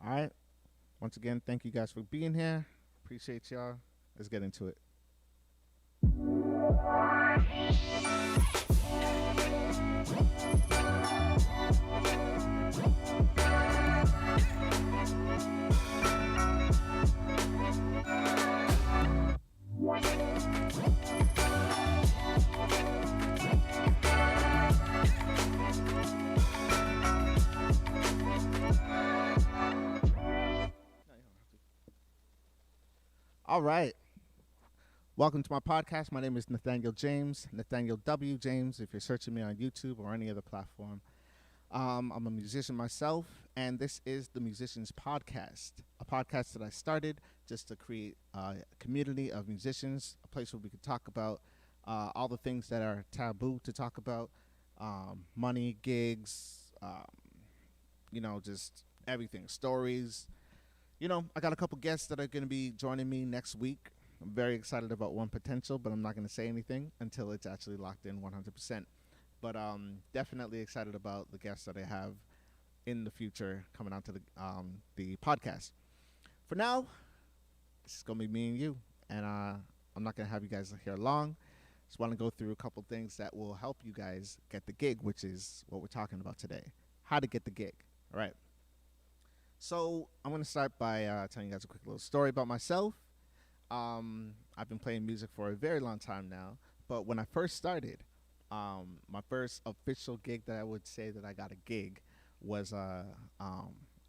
All right. Once again, thank you guys for being here. Appreciate y'all. Let's get into it. All right. Welcome to my podcast. My name is Nathaniel James, Nathaniel W. James, if you're searching me on YouTube or any other platform. I'm a musician myself, and this is the Musicians Podcast, a podcast that I started just to create a community of musicians, a place where we could talk about all the things that are taboo to talk about, money, gigs, just everything, stories. I got a couple guests that are going to be joining me next week. I'm very excited about one potential, but I'm not going to say anything until it's actually locked in 100%. But definitely excited about the guests that I have in the future coming onto the podcast. For now, this is gonna be me and you, and I'm not gonna have you guys here long. Just want to go through a couple things that will help you guys get the gig, which is what we're talking about today. How to get the gig. All right. So I'm gonna start by telling you guys a quick little story about myself. I've been playing music for a very long time now, but when I first started, my first official gig that I would say that I got a gig was a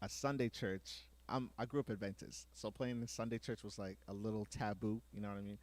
Sunday church. I grew up Adventist, so playing in Sunday church was like a little taboo, you know what I mean?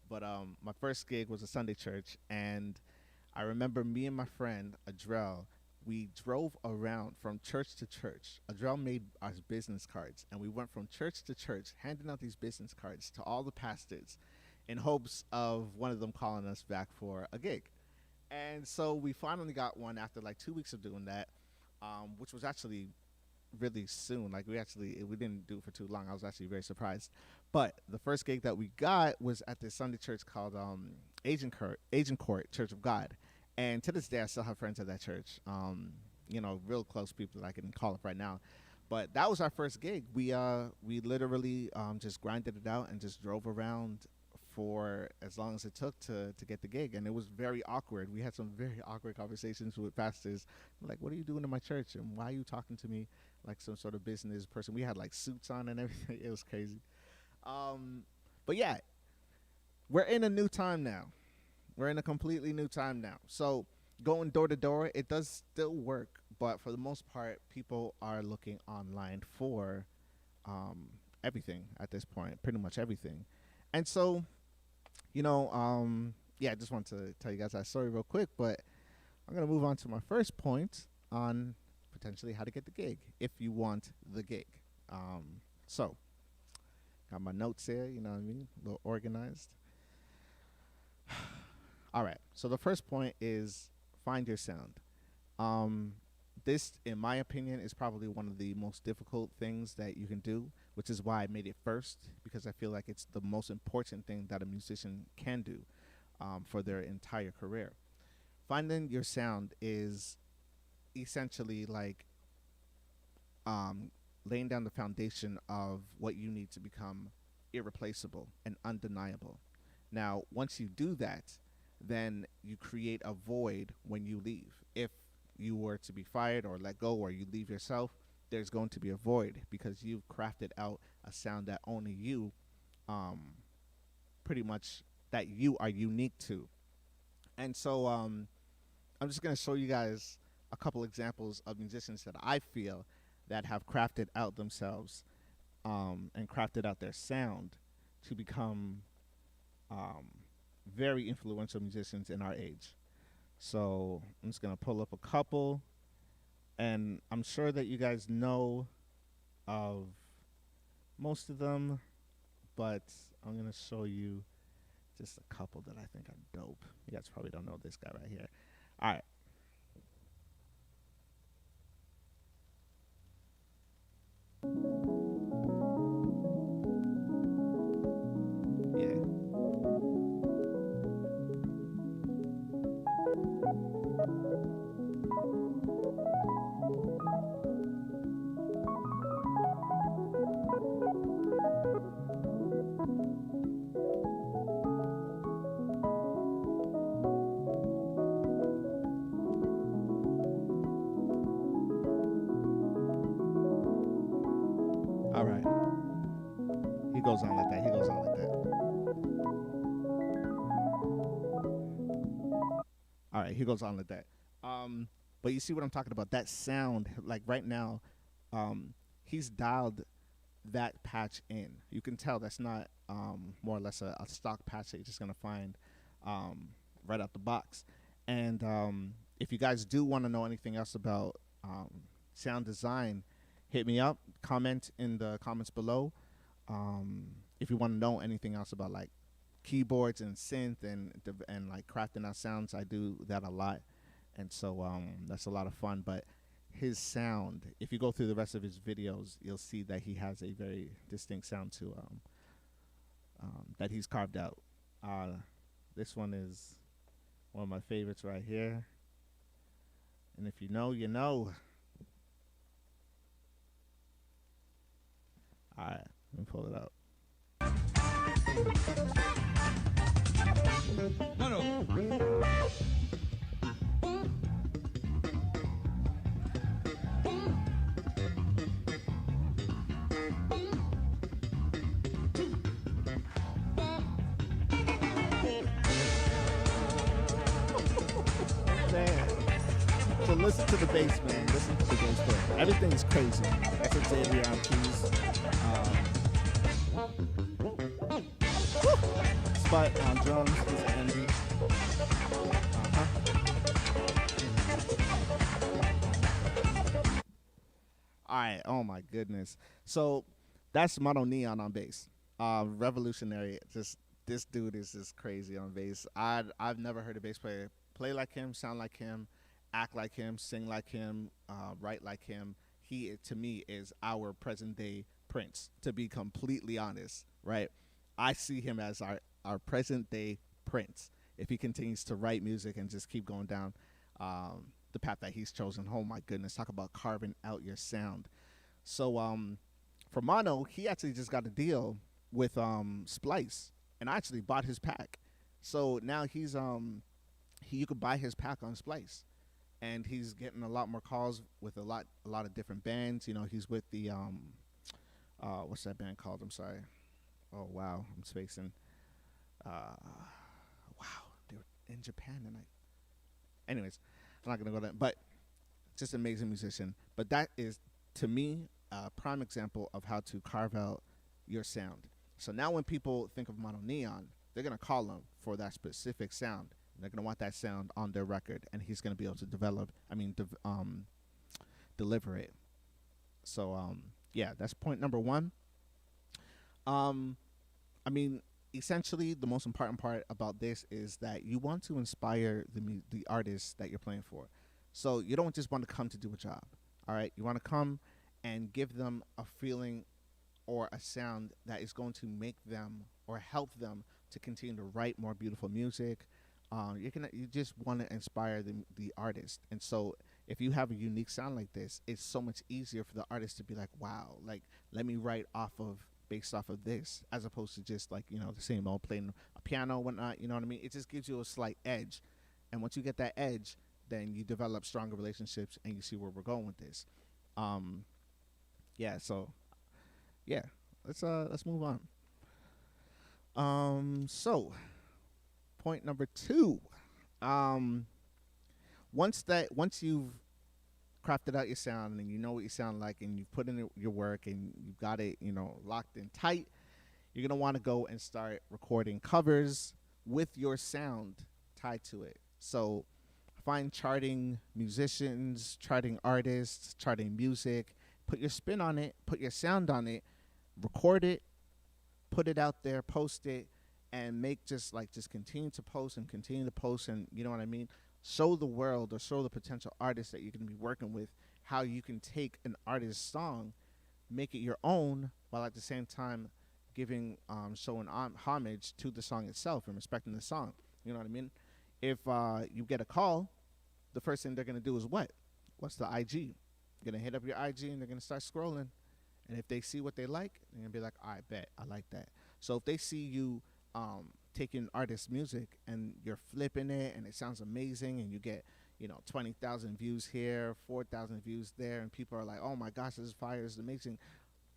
But my first gig was a Sunday church, and I remember me and my friend Adrell, we drove around from church to church. Adrell made us business cards, and we went from church to church, handing out these business cards to all the pastors, in hopes of one of them calling us back for a gig. And so we finally got one after like 2 weeks of doing that, which was actually really soon. Like we didn't do it for too long. I was actually very surprised. But the first gig that we got was at this Sunday church called Agent Court Church of God. And to this day, I still have friends at that church. Real close people that I can call up right now. But that was our first gig. We literally just grinded it out and just drove around for as long as it took to get the gig, and it was very awkward. We had some very awkward conversations with pastors, like, "What are you doing in my church? And why are you talking to me like some sort of business person?" We had like suits on and everything. It was crazy. Um, but yeah, we're in a new time now. We're in a completely new time now. So going door to door, it does still work, but for the most part, people are looking online for everything at this point, pretty much everything. And so I just want to tell you guys that story real quick, but I'm going to move on to my first point on potentially how to get the gig if you want the gig. So, got my notes here, you know what I mean? A little organized. All right. So, the first point is find your sound. This, in my opinion, is probably one of the most difficult things that you can do, which is why I made it first, because I feel like it's the most important thing that a musician can do for their entire career. Finding your sound is essentially like laying down the foundation of what you need to become irreplaceable and undeniable. Now, once you do that, then you create a void when you leave. If you were to be fired or let go, or you leave yourself, there's going to be a void because you've crafted out a sound that only you, pretty much, that you are unique to. And so I'm just going to show you guys a couple examples of musicians that I feel that have crafted out themselves and crafted out their sound to become very influential musicians in our age. So I'm just going to pull up a couple, and I'm sure that you guys know of most of them, but I'm going to show you just a couple that I think are dope. You guys probably don't know this guy right here. All right. Yeah. All right. He goes on like that. He goes on like that. All right. He goes on like that. Um, but you see what I'm talking about? That sound, like right now, he's dialed that patch in. You can tell that's not more or less a stock patch that you're just gonna find um, right out the box. And if you guys do want to know anything else about sound design, hit me up. Comment in the comments below. If you want to know anything else about like keyboards and synth and like crafting out sounds, I do that a lot, and so that's a lot of fun. But his sound, if you go through the rest of his videos, you'll see that he has a very distinct sound to that he's carved out. This one is one of my favorites right here, and if you know, you know. All right, let me pull it up. No, no. Man. So listen to the bass, man. Listen to the bass player. Everything is crazy. That's Xavier on keys. Spot on drums. This is Andy. All right. Oh my goodness. So that's Mono Neon on bass. Revolutionary. Just this dude is just crazy on bass. I've never heard a bass player play like him, sound like him, act like him, sing like him, write like him. He to me is our present day Prince. To be completely honest, right? I see him as our present day Prince. If he continues to write music and just keep going down the path that he's chosen. Oh my goodness, talk about carving out your sound. So for Mono, he actually just got a deal with Splice, and I actually bought his pack. So now you could buy his pack on Splice, and he's getting a lot more calls with a lot of different bands. You know, he's with the what's that band called? I'm sorry. Oh wow, I'm spacing. Wow, they were in Japan, and anyways, I'm not gonna go there. But just amazing musician. But that is, to me, a prime example of how to carve out your sound. So now when people think of Mono Neon, they're gonna call him for that specific sound. They're gonna want that sound on their record, and he's gonna be able to deliver it. So yeah, that's point number one. Um, I mean, essentially, the most important part about this is that you want to inspire the artists that you're playing for. So you don't just want to come to do a job. All right, you want to come and give them a feeling or a sound that is going to make them or help them to continue to write more beautiful music. You just want to inspire the artist, and so if you have a unique sound like this, it's so much easier for the artist to be like, wow, like let me write based off of this, as opposed to just like, you know, the same old playing a piano, whatnot. You know what I mean? It just gives you a slight edge, and once you get that edge, then you develop stronger relationships, and you see where we're going with this. Yeah. So, yeah, let's move on. So point number two. Once you've crafted out your sound and you know what you sound like and you've put in your work and you've got it, you know, locked in tight, you're going to want to go and start recording covers with your sound tied to it. So find charting musicians, charting artists, charting music, put your spin on it, put your sound on it, record it, put it out there, post it, and just continue to post and you know what I mean? Show the world or show the potential artists that you're going to be working with how you can take an artist's song, make it your own, while at the same time showing homage to the song itself and respecting the song. You know what I mean? If you get a call, the first thing they're going to do is what? What's the IG? You're going to hit up your IG and they're going to start scrolling. And if they see what they like, they're going to be like, I bet, I like that. So if they see you taking artist music and you're flipping it and it sounds amazing and you get, you know, 20,000 views here, 4,000 views there, and people are like, oh my gosh, this is fire, this is amazing.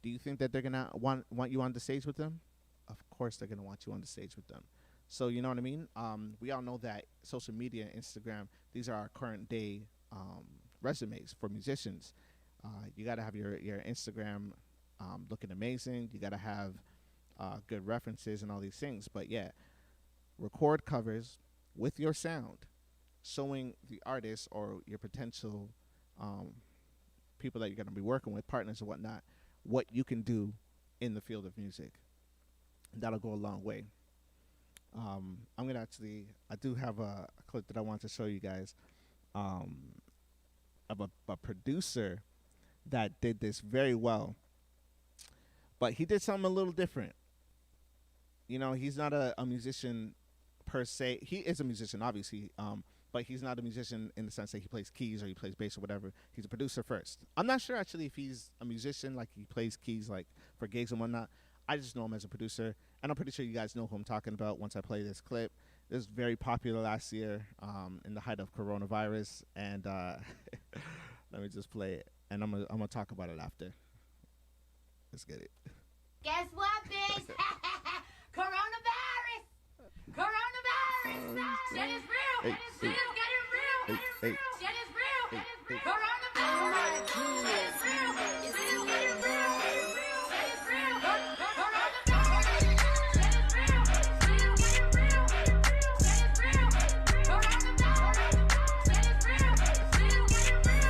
Do you think that they're gonna want you on the stage with them? Of course, they're gonna want you on the stage with them. So you know what I mean. We all know that social media, Instagram, these are our current day resumes for musicians. You got to have your Instagram looking amazing. You got to have good references and all these things. But yeah, record covers with your sound, showing the artist or your potential um, people that you're going to be working with, partners or whatnot, what you can do in the field of music. That'll go a long way. I'm gonna actually, I do have a clip that I want to show you guys um, of a producer that did this very well, but he did something a little different. You know, he's not a musician per se. He is a musician, obviously, but he's not a musician in the sense that he plays keys or he plays bass or whatever. He's a producer first. I'm not sure actually if he's a musician, like he plays keys like for gigs and whatnot. I just know him as a producer, and I'm pretty sure you guys know who I'm talking about once I play this clip. It was very popular last year in the height of coronavirus, and let me just play it, and I'm gonna talk about it after. Let's get it. Guess what, bitch? Coronavirus! Coronavirus! Shit is real! Shit is real! Get it real! Get it real! Shit is real! Coronavirus! Shit is real! Shit is real! Get it real! Shit is real! Coronavirus! Shit is real! Shit is real! Shit is real! Coronavirus! Shit is real! Shit is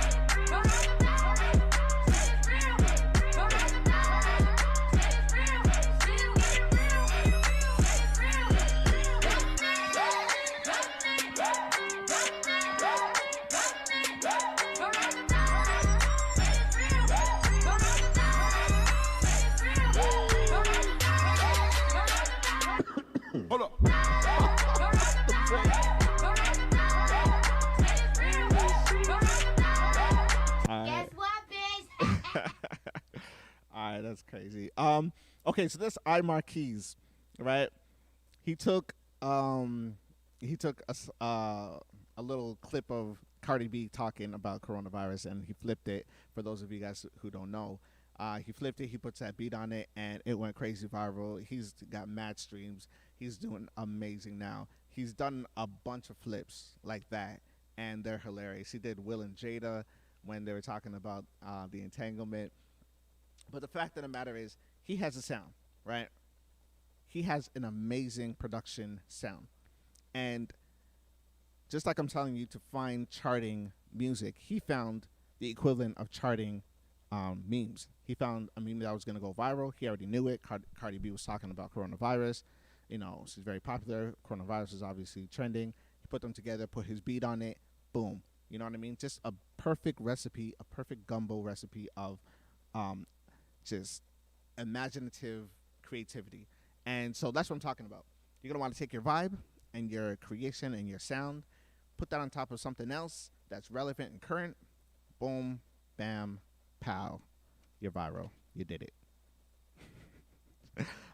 real! Shit is real! Coronavirus! Shit is real! Hold up. Guess what, bitch? All right, that's crazy. Okay, so this iMarquise, right? He took a little clip of Cardi B talking about coronavirus, and he flipped it. For those of you guys who don't know, he flipped it. He puts that beat on it, and it went crazy viral. He's got mad streams. He's doing amazing now. He's done a bunch of flips like that, and they're hilarious. He did Will and Jada when they were talking about the entanglement. But the fact of the matter is, he has a sound, right? He has an amazing production sound. And just like I'm telling you to find charting music, he found the equivalent of charting memes. He found a meme that was going to go viral. He already knew it. Cardi B was talking about coronavirus. You know, she's very popular. Coronavirus is obviously trending. He put them together, put his beat on it. Boom. You know what I mean? Just a perfect recipe, a perfect gumbo recipe of just imaginative creativity. And so that's what I'm talking about. You're going to want to take your vibe and your creation and your sound, put that on top of something else that's relevant and current. Boom, bam, pow. You're viral. You did it.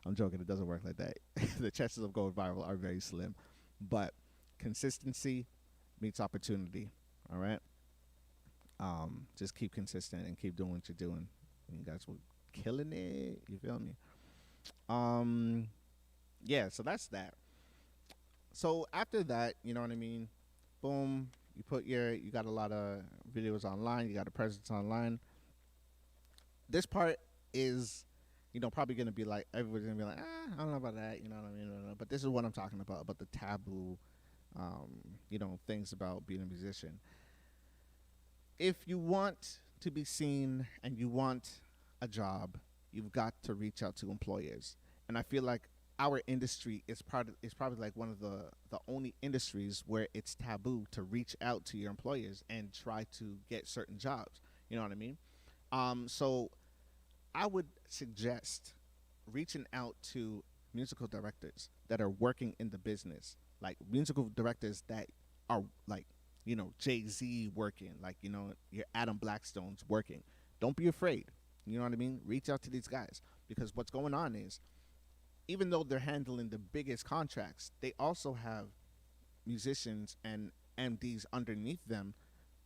I'm joking. It doesn't work like that. The chances of going viral are very slim. But consistency meets opportunity. All right? Just keep consistent and keep doing what you're doing. You guys were killing it. You feel me? Yeah, so that's that. So after that, you know what I mean? Boom. You got a lot of videos online. You got a presence online. This part is, probably going to be like, everybody's going to be like, I don't know about that. You know what I mean? But this is what I'm talking about the taboo, things about being a musician. If you want to be seen and you want a job, you've got to reach out to employers. And I feel like our industry is probably like one of the only industries where it's taboo to reach out to your employers and try to get certain jobs. You know what I mean? So I would suggest reaching out to musical directors that are working in the business, like musical directors that are like, Jay-Z working, like, your Adam Blackstone's working. Don't be afraid. You know what I mean? Reach out to these guys, because what's going on is, even though they're handling the biggest contracts, they also have musicians and MDs underneath them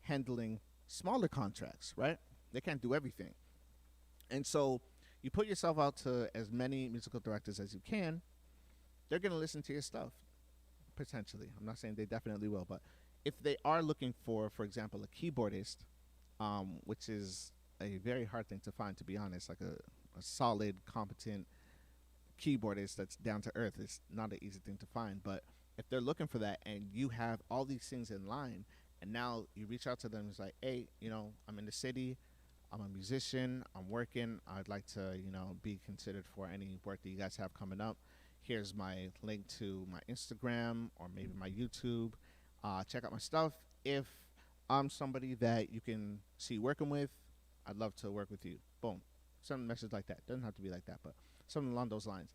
handling smaller contracts, right? They can't do everything. And so you put yourself out to as many musical directors as you can. They're going to listen to your stuff, potentially. I'm not saying they definitely will, but if they are looking for example, a keyboardist, which is a very hard thing to find, to be honest, like a solid, competent keyboardist that's down to earth is not an easy thing to find. But if they're looking for that and you have all these things in line, and now you reach out to them, it's like, hey, I'm in the city, I'm a musician, I'm working, I'd like to, be considered for any work that you guys have coming up. Here's my link to my Instagram or maybe my YouTube. Check out my stuff. If I'm somebody that you can see working with, I'd love to work with you. Boom. Some message like that. Doesn't have to be like that, but something along those lines.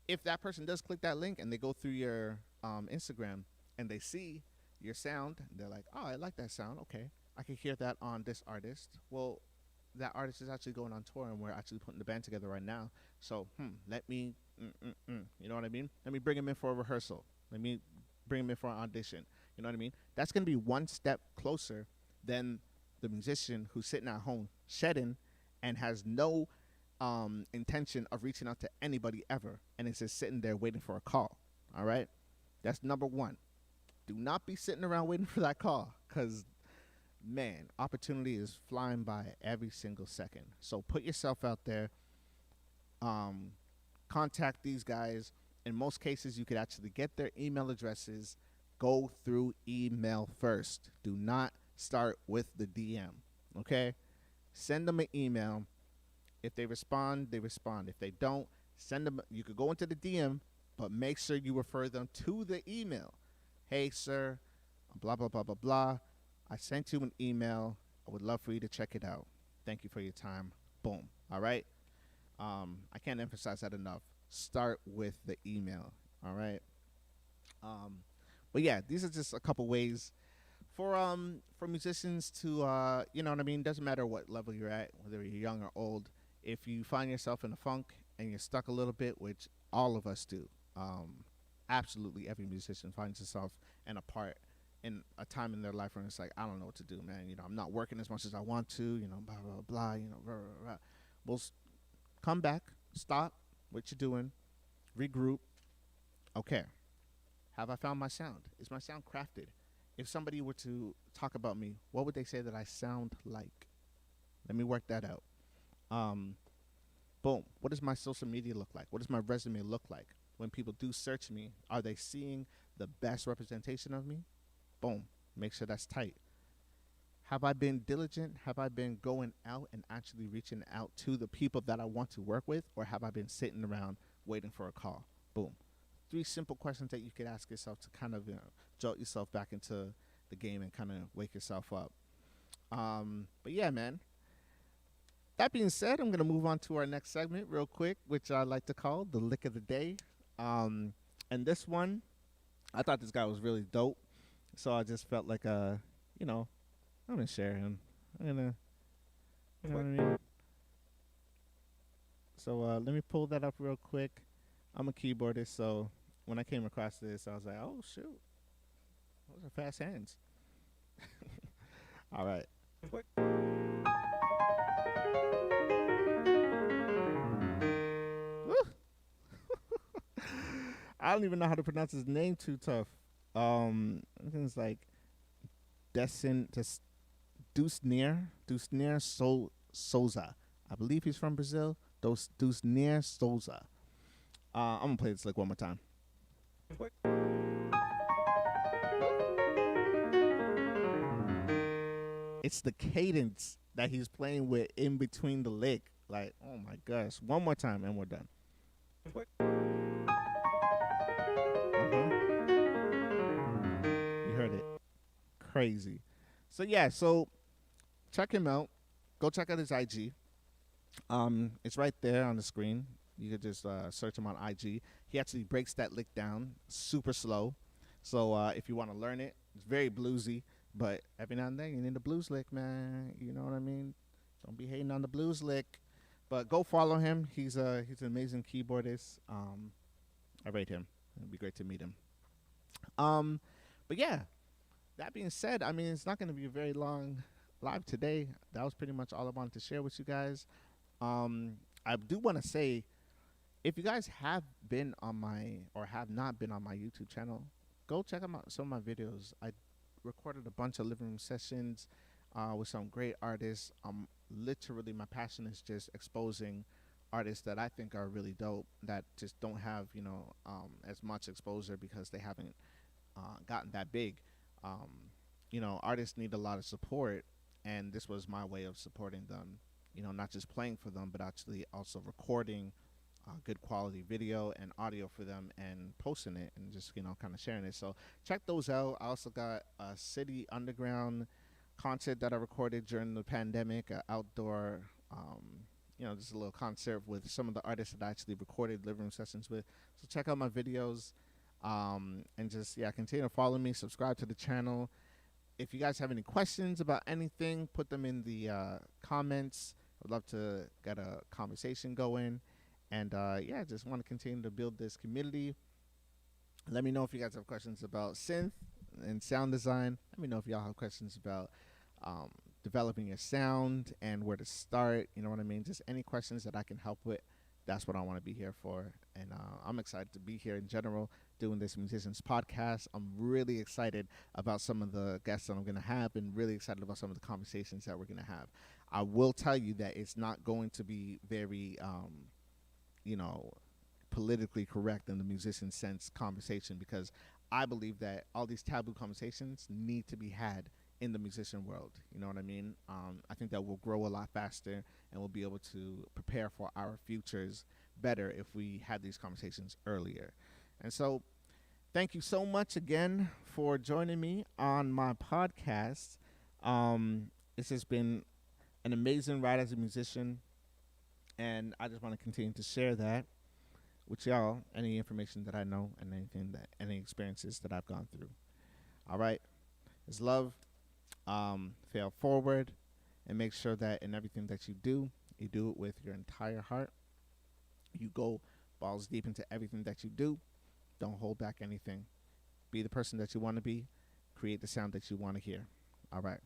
If that person does click that link and they go through your Instagram and they see your sound, they're like, oh, I like that sound. Okay, I can hear that on this artist. Well, that artist is actually going on tour and we're actually putting the band together right now. So, let me, you know what I mean? Let me bring him in for a rehearsal. Let me bring him in for an audition. You know what I mean? That's going to be one step closer than the musician who's sitting at home shedding and has no intention of reaching out to anybody ever, and is just sitting there waiting for a call. All right? That's number one. Do not be sitting around waiting for that call, because, man, opportunity is flying by every single second. So put yourself out there. Contact these guys. In most cases, you could actually get their email addresses. Go through email first. Do not start with the DM, okay? Send them an email. If they respond, they respond. If they don't, send them. You could go into the DM, but make sure you refer them to the email. Hey, sir, blah, blah, blah, blah, blah. I sent you an email. I would love for you to check it out. Thank you for your time. Boom. All right? I can't emphasize that enough. Start with the email. All right? But yeah, these are just a couple ways for musicians to you know what I mean. Doesn't matter what level you're at, whether you're young or old. If you find yourself in a funk and you're stuck a little bit, which all of us do, absolutely every musician finds himself in a part in a time in their life when it's like, I don't know what to do, man. I'm not working as much as I want to. Blah blah blah. Blah, blah, blah. Well, come back, stop what you're doing, regroup. Okay. Have I found my sound? Is my sound crafted? If somebody were to talk about me, what would they say that I sound like? Let me work that out. Boom. What does my social media look like? What does my resume look like? When people do search me, are they seeing the best representation of me? Boom. Make sure that's tight. Have I been diligent? Have I been going out and actually reaching out to the people that I want to work with? Or have I been sitting around waiting for a call? Boom. 3 simple questions that you could ask yourself to kind of jolt yourself back into the game and kind of wake yourself up. But yeah, man. That being said, I'm going to move on to our next segment real quick, which I like to call the lick of the day. And this one, I thought this guy was really dope. So I just felt like, I'm going to share him. I'm going to, you know what I mean? So let me pull that up real quick. I'm a keyboardist, so when I came across this, I was like, oh, shoot. Those are fast hands. All right. I don't even know how to pronounce his name too tough. I think it's like Dusnir Souza. I believe he's from Brazil. Dusnir Souza. I'm gonna play this like one more time. It's the cadence that he's playing with in between the lick. Like, oh my gosh. One more time and we're done. You heard it. Crazy. So yeah, so check him out. Go check out his IG. It's right there on the screen. You could just search him on IG. He actually breaks that lick down super slow. So if you want to learn it, it's very bluesy. But every now and then you need a blues lick, man. You know what I mean? Don't be hating on the blues lick. But go follow him. He's an amazing keyboardist. I rate him. It'd be great to meet him. But yeah, that being said, I mean, it's not going to be a very long live today. That was pretty much all I wanted to share with you guys. I do want to say, if you guys have been on my or have not been on my YouTube channel, go check out some of my videos. I recorded a bunch of living room sessions with some great artists. Literally, my passion is just exposing artists that I think are really dope that just don't have as much exposure because they haven't gotten that big. Um, artists need a lot of support, and this was my way of supporting them. Not just playing for them, but actually also recording good quality video and audio for them and posting it and just kind of sharing it. So check those out. I also got a City Underground concert that I recorded during the pandemic, outdoor. Just a little concert with some of the artists that I actually recorded living room sessions with. So check out my videos, and just continue to follow me, subscribe to the channel. If you guys have any questions about anything, put them in the comments. I'd love to get a conversation going. And just want to continue to build this community. Let me know if you guys have questions about synth and sound design. Let me know if y'all have questions about developing your sound and where to start. You know what I mean? Just any questions that I can help with. That's what I want to be here for. And I'm excited to be here in general doing this Musicians podcast. I'm really excited about some of the guests that I'm going to have and really excited about some of the conversations that we're going to have. I will tell you that it's not going to be very politically correct in the musician sense conversation, because I believe that all these taboo conversations need to be had in the musician world. You know what I mean? I think that we'll grow a lot faster and we'll be able to prepare for our futures better if we had these conversations earlier. And so thank you so much again for joining me on my podcast. This has been an amazing ride as a musician, and I just want to continue to share that with y'all, any information that I know and any experiences that I've gone through. All right. It's love. Fail forward, and make sure that in everything that you do it with your entire heart. You go balls deep into everything that you do. Don't hold back anything. Be the person that you want to be. Create the sound that you want to hear. All right.